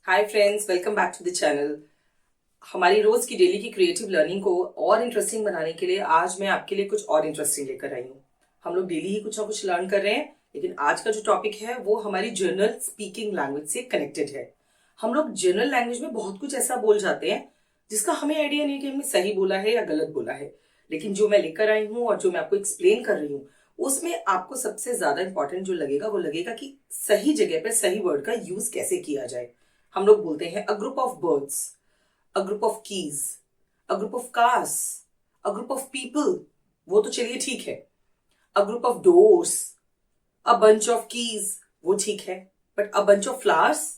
Hi friends, welcome back to the channel. हमारी रोज की डेली की क्रिएटिव लर्निंग को और इंटरेस्टिंग बनाने के लिए आज मैं आपके लिए कुछ और इंटरेस्टिंग लेकर आई हूँ। हम लोग डेली ही कुछ ना कुछ लर्न कर रहे हैं, लेकिन आज का जो टॉपिक है वो हमारी जनरल स्पीकिंग लैंग्वेज से कनेक्टेड है। हम लोग जनरल लैंग्वेज में बहुत कुछ ऐसा बोल जाते हैं जिसका हमें आइडिया नहीं कि हमने सही बोला है या गलत बोला है, लेकिन जो मैं लेकर आई हूँ और जो मैं आपको एक्सप्लेन कर रही हूँ उसमें आपको सबसे ज्यादा इंपॉर्टेंट जो लगेगा वो लगेगा कि सही जगह पर सही वर्ड का यूज कैसे किया जाए। हम लोग बोलते हैं a group of birds, a group of keys, a group of cars, a group of people, वो तो चलिए ठीक है। A group of doors, a bunch of keys, वो ठीक है। But a bunch of flowers,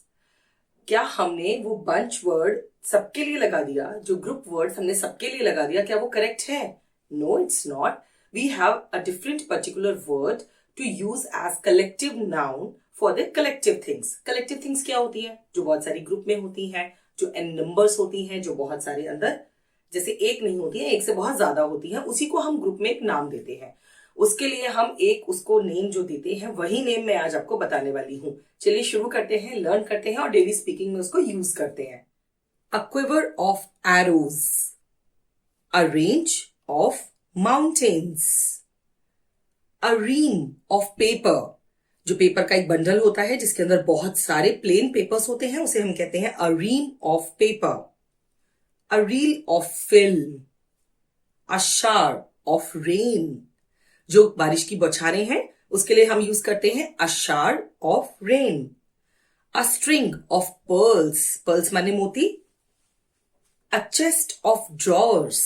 क्या हमने वो बंच वर्ड सबके लिए लगा दिया? जो ग्रुप वर्ड हमने सबके लिए लगा दिया, क्या वो करेक्ट है? No, it's not. We have a different particular word to use as collective noun for the collective things. Collective things क्या होती है? जो बहुत सारी ग्रुप में होती हैं, जो एन नंबर्स होती हैं, जो बहुत सारे अंदर जैसे एक नहीं होती है, एक से बहुत ज्यादा होती है, उसी को हम ग्रुप में एक नाम देते हैं। उसके लिए हम एक उसको नेम जो देते हैं वही नेम मैं आज आपको बताने वाली हूं। चलिए शुरू करते हैं, लर्न करते हैं और डेली स्पीकिंग में उसको यूज करते हैं। A quiver of arrows, a range of mountains, a ream of paper. जो पेपर का एक बंडल होता है जिसके अंदर बहुत सारे प्लेन पेपर्स होते हैं उसे हम कहते हैं a ream of paper. A reel of film, a shower of rain. जो बारिश की बौछारें हैं उसके लिए हम यूज करते हैं अ shower of rain. A string of pearls, pearls माने मोती। अ चेस्ट ऑफ ड्रॉर्स,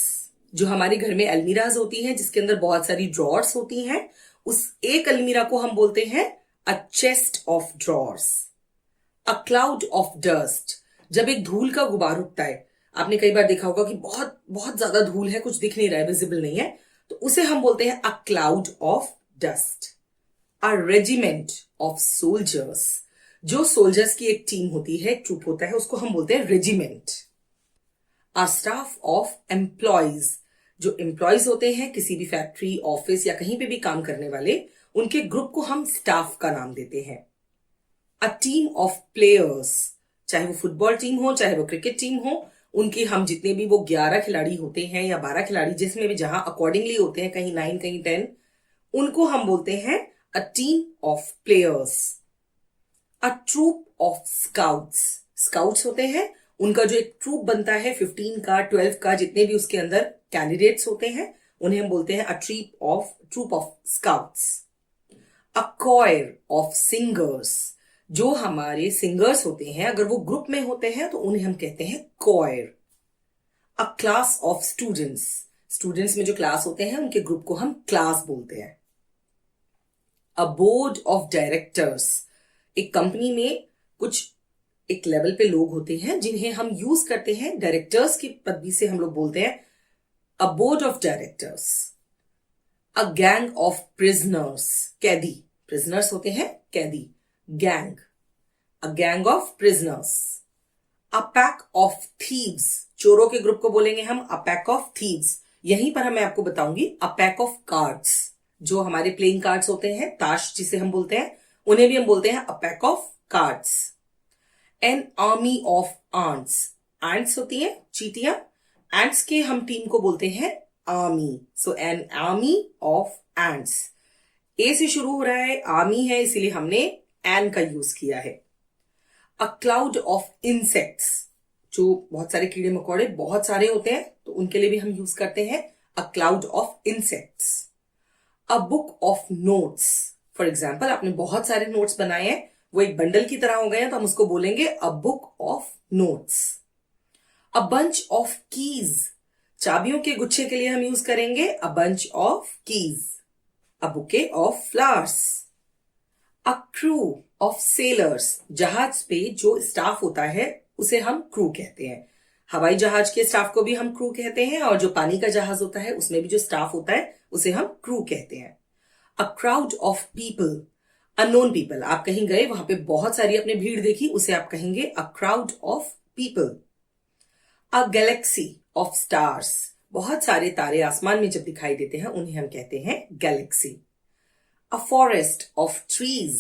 जो हमारे घर में अलमीराज होती हैं जिसके अंदर बहुत सारी ड्रॉर्स होती हैं, उस एक अलमीरा को हम बोलते हैं a chest of drawers. A cloud of dust, जब एक धूल का गुबार उठता है, आपने कई बार देखा होगा कि बहुत बहुत ज्यादा धूल है, कुछ दिख नहीं रहा है, विजिबल नहीं है, तो उसे हम बोलते हैं अ cloud of dust. A regiment of soldiers, जो सोल्जर्स की एक टीम होती है, एक ट्रूप होता है, उसको हम बोलते हैं regiment. A staff of employees, जो एम्प्लॉयज होते हैं किसी भी फैक्ट्री, ऑफिस या कहीं पे भी काम करने वाले, उनके ग्रुप को हम स्टाफ का नाम देते हैं। अ टीम ऑफ प्लेयर्स, चाहे वो फुटबॉल टीम हो चाहे वो क्रिकेट टीम हो, उनके हम जितने भी वो 11 खिलाड़ी होते हैं या 12 खिलाड़ी, जिसमें भी जहां अकॉर्डिंगली होते हैं, कहीं 9 कहीं 10, उनको हम बोलते हैं a team of players. A troop of scouts, scouts होते हैं, उनका जो एक ट्रूप बनता है 15 का 12 का, जितने भी उसके अंदर कैंडिडेट्स होते हैं, उन्हें हम बोलते हैं a troop of scouts. A choir of singers, जो हमारे सिंगर्स होते हैं अगर वो ग्रुप में होते हैं तो उन्हें हम कहते हैं coir. A class of students, students में जो क्लास होते हैं उनके ग्रुप को हम क्लास बोलते हैं। अ बोर्ड ऑफ डायरेक्टर्स, एक कंपनी में कुछ एक लेवल पे लोग होते हैं जिन्हें हम यूज करते हैं, डायरेक्टर्स की पदवी से हम लोग बोलते हैं a board of directors. A gang of prisoners, कैदी, प्रिजनर्स होते हैं कैदी, gang, a gang of prisoners. A pack of thieves, चोरों के ग्रुप को बोलेंगे हम अ पैक ऑफ थीव्स। यहीं पर मैं आपको बताऊंगी अ पैक ऑफ कार्ड्स, जो हमारे प्लेइंग कार्ड्स होते हैं, ताश जिसे हम बोलते हैं, उन्हें भी हम बोलते हैं a pack of cards. An army of ants, ants होती है चींटियां, एंट्स के हम टीम को बोलते हैं army, so an army of ants. A से शुरू हो रहा है, आर्मी है, इसीलिए हमने एन का यूज किया है। अ क्लाउड ऑफ इंसेक्ट्स, जो बहुत सारे कीड़े मकोड़े बहुत सारे होते हैं तो उनके लिए भी हम यूज करते हैं अ cloud of insects. A book of notes, for example आपने बहुत सारे नोट्स बनाए हैं, वो एक बंडल की तरह हो गए हैं, तो हम उसको बोलेंगे a book of notes. A bunch of keys, चाबियों के गुच्छे के लिए हम यूज करेंगे a bunch of keys. A bouquet of flowers. A crew of sailors, जहाज पे जो स्टाफ होता है उसे हम क्रू कहते हैं। हवाई जहाज के स्टाफ को भी हम क्रू कहते हैं, और जो पानी का जहाज होता है उसमें भी जो स्टाफ होता है उसे हम क्रू कहते हैं। A crowd of people, unknown people, आप कहीं गए वहां पे बहुत सारी आपने भीड़ देखी, उसे आप कहेंगे a crowd of people. A Galaxy of stars, बहुत सारे तारे आसमान में जब दिखाई देते हैं उन्हें हम कहते हैं Galaxy. A forest of trees,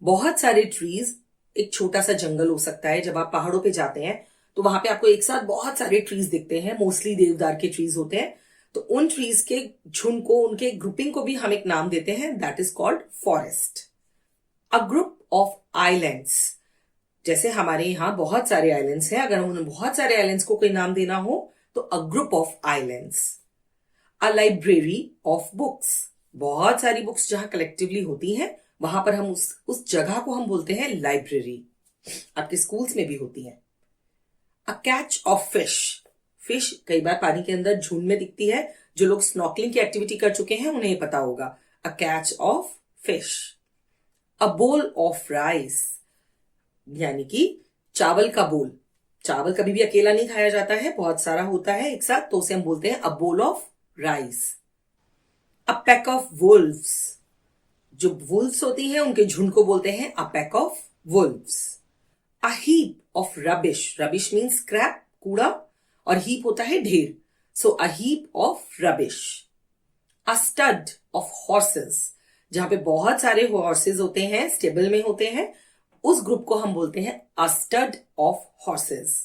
बहुत सारे ट्रीज एक छोटा सा जंगल हो सकता है। जब आप पहाड़ों पे जाते हैं तो वहां पे आपको एक साथ बहुत सारे ट्रीज दिखते हैं, मोस्टली देवदार के ट्रीज होते हैं। तो उन ट्रीज के झुंड को, उनके ग्रुपिंग को भी हम एक नाम देते हैं, that is called forest. A group of islands, जैसे हमारे यहाँ बहुत सारे आइलैंड्स हैं, अगर हम उन बहुत सारे आइलैंड्स को कोई नाम देना हो तो a group of islands. A library of books, बहुत सारी बुक्स जहां कलेक्टिवली होती हैं वहां पर हम उस जगह को हम बोलते हैं लाइब्रेरी। आपके स्कूल्स में भी होती हैं। A catch of fish, fish कई बार पानी के अंदर झुंड में दिखती है। जो लोग स्नॉर्कलिंग की एक्टिविटी कर चुके हैं उन्हें पता होगा। A catch of fish. A bowl of rice, यानी कि चावल का बोल। चावल कभी भी अकेला नहीं खाया जाता है, बहुत सारा होता है एक साथ, तो उसे हम बोलते हैं a bowl of rice. A pack of wolves, जो वुल्व्स होती हैं उनके झुंड को बोलते हैं a pack of wolves. A heap of rubbish, rubbish means scrap, कूड़ा, और हीप होता है ढेर, so a heap of rubbish. A stud of horses, जहां पे बहुत सारे हॉर्सेस होते हैं, स्टेबल में होते हैं, उस ग्रुप को हम बोलते हैं a stud of horses.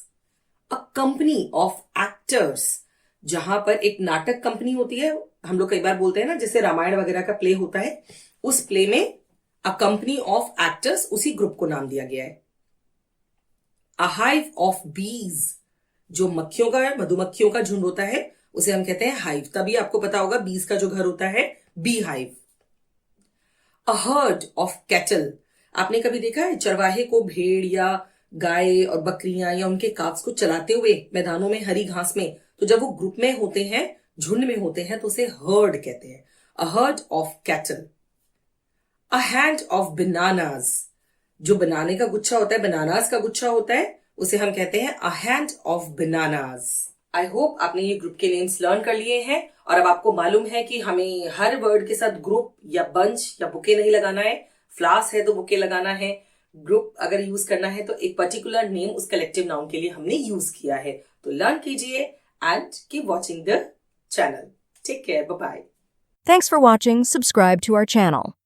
A company of actors, जहां पर एक नाटक कंपनी होती है, हम लोग कई बार बोलते हैं ना, जैसे रामायण वगैरह का प्ले होता है, उस प्ले में अ कंपनी ऑफ एक्टर्स, उसी ग्रुप को नाम दिया गया है। अ हाइव ऑफ बीज, जो मक्खियों का, मधुमक्खियों का झुंड होता है उसे हम कहते हैं हाइव। तभी आपको पता होगा बीज का जो घर होता है bee hive. A herd of cattle, आपने कभी देखा है चरवाहे को भेड़ या गाय और बकरियां या उनके काफ्स को चलाते हुए मैदानों में हरी घास में? तो जब वो ग्रुप में होते हैं, झुंड में होते हैं, तो उसे हर्ड कहते हैं। A herd of cattle. A hand of bananas, जो बनाने का गुच्छा होता है, बनानास का गुच्छा होता है, उसे हम कहते हैं a hand of bananas. I hope आपने ये ग्रुप के नेम्स लर्न कर लिए हैं और अब आपको मालूम है कि हमें हर वर्ड के साथ ग्रुप या बंच या बुके नहीं लगाना है। फ्लास है तो बुके लगाना है। ग्रुप अगर यूज करना है तो एक पर्टिकुलर नेम उस कलेक्टिव नाउन के लिए हमने यूज किया है। तो लर्न कीजिए and keep watching the channel. Take care, bye bye. Thanks for watching. Subscribe to our channel.